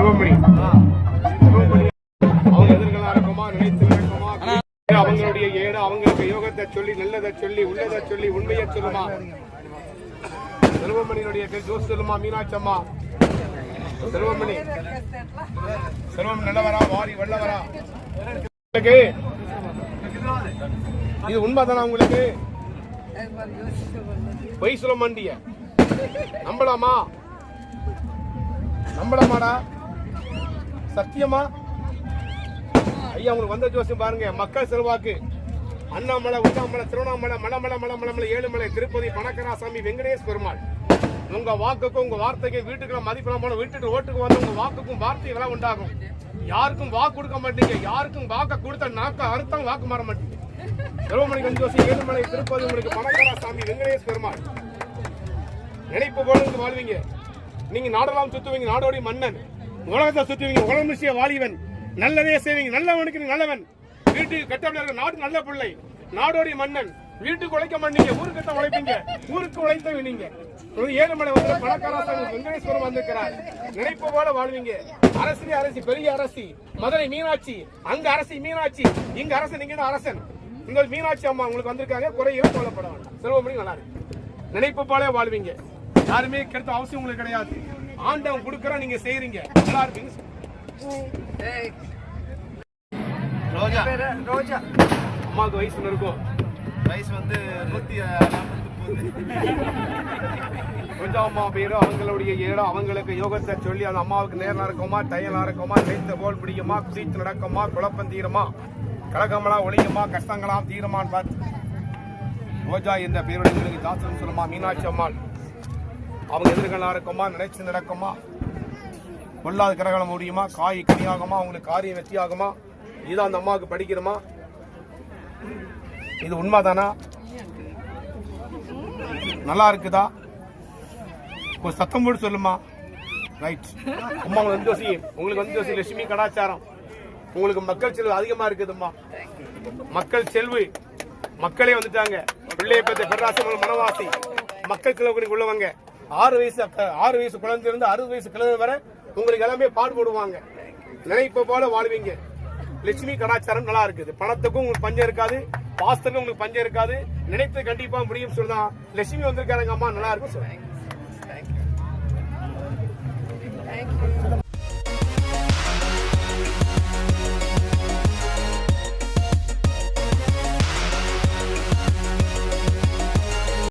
செல்வமணி அவங்க எதிர்களா இருக்குமா நினைத்து இருக்குமா அவங்களுடைய ஏடு அவங்களுக்கு யோகத்தை சொல்லி நல்லதை சொல்லி உள்ளதை சொல்லி உண்மையை சொல்லுமா செல்வமணியுடைய ஜோஸ் சொல்லுமா மீனாட்சம்மா செல்வமணி செல்வம் நல்லவரா வாரி வல்லவரா இது உண்மைதானா உங்களுக்கு பொய் சொல்ல மாண்டிய நம்பலாமா நம்பலாமாடா சத்தியமா ஐயா உங்களுக்கு வந்த ஜோசியம் பாருங்க மக்கள் செல்வாக்கு அண்ணாமலை உண்ணாமலை திருவண்ணாமலை மலமலை மலமலை ஏழுமலை திருப்பதி பணக்கராசாமி வெங்கடேஷ் பெருமாள் உங்க வாக்குக்கும் உங்க வார்த்தைக்கும் வீட்டுக்குள்ள மதிப்பெல்லாம் போன வீட்டுக்கு ஓட்டுக்கு வந்து உங்க வாக்குக்கும் வார்த்தை எல்லாம் உண்டாகும் யாருக்கும் வாக்கு கொடுக்க மாட்டீங்க யாருக்கும் வாக்க கொடுத்த நாக்க அறுத்தம் வாக்கு மாற மாட்டீங்க செல்வமணி கஞ்சோசி ஏழுமலை திருப்பதி உங்களுக்கு பணக்கராசாமி வெங்கடேஷ் பெருமாள் நினைப்பு போல இங்க வாழ்வீங்க நீங்க நாடெல்லாம் சுத்துவீங்க நாடோடி மன்னன் உலகத்தை சுத்துவீங்க உலக வாலிவன் நல்லதே செய்வீங்க நல்லவனுக்கு நல்லவன் வீட்டுக்கு கட்டப்பட நாடு நல்ல பிள்ளை நாடோடி மன்னன் வீட்டுக்கு உழைக்க மாட்டீங்க ஊருக்கு தான் உழைப்பீங்க ஊருக்கு உழைத்த நீங்க ஏழுமலை வந்து பணக்காராசாமி வெங்கடேஸ்வரம் வந்திருக்கிறார் நினைப்பு போல வாழ்வீங்க அரசி அரசி பெரிய அரசி மதுரை மீனாட்சி அங்க அரசி மீனாட்சி இங்க அரசன் நீங்க தான் அரசன் இங்க மீனாட்சி அம்மா உங்களுக்கு வந்திருக்காங்க குறையில கவலைப்பட வேண்டாம் செல்வமணி நல்லா இருக்கு நினைப்பு போல வாழ்வீங்க யாருமே கெடுத்த அவசியம் உங்களுக்கு கிடையாது ஆண்டவன் கொடுக்கற நீங்க செய்யறீங்க நல்லா இருப்பீங்க ரோஜா ரோஜா அம்மாவுக்கு வயசு இருக்கும் வயசு வந்து 149 ரோஜா அம்மா பேரு அவங்களுடைய ஏடம் அவங்களுக்கு யோகத்தை சொல்லி அந்த அம்மாவுக்கு நேரம் இருக்குமா டையலா இருக்குமா நினைத்த போல் பிடிக்குமா குதித்து நடக்குமா குழப்பம் தீருமா கலகமெல்லாம் ஒளியுமா கஷ்டங்களாம் தீருமான்னு பார்த்து ரோஜா என்ற பேருடைய தாசன் சொல்லுமா மீனாட்சி அம்மாள் அவங்க எதிர்களா இருக்குமா நினைச்சு நடக்குமா கொள்ளாத கிரகணம் முடியுமா காய் கனியாகுமா அவங்களுக்கு காரியம் வெற்றியாகுமா இது அந்த அம்மாவுக்கு படிக்கணுமா இது உண்மைதானா நல்லா இருக்குதா ஒரு சத்தம் போட்டு சொல்லுமா ரைட் அம்மா உங்களுக்கு வந்து லட்சுமி கலாச்சாரம் உங்களுக்கு மக்கள் செல்வு அதிகமா இருக்குதும்மா மக்கள் செல்வு மக்களே வந்துட்டாங்க பிள்ளைய பத்தி பெராசி மனவாசி மக்கள் செல்வக்கு உள்ளவங்க 6 வயசு குழந்தை இருந்து 60 வயசு கிழமை வரை உங்களுக்கு எல்லாமே பாடுபடுவாங்க நினைப்ப போல வாழ்வீங்க லட்சுமி கலாச்சாரம் நல்லா இருக்குது பணத்துக்கும் உங்களுக்கு பஞ்சம் இருக்காது பாஸ்தருக்கும் உங்களுக்கு பஞ்சம் இருக்காது நினைத்து கண்டிப்பா முடியும் சொல்லுதான் லட்சுமி வந்திருக்காங்க அம்மா நல்லா இருக்கும் சொல்லுங்க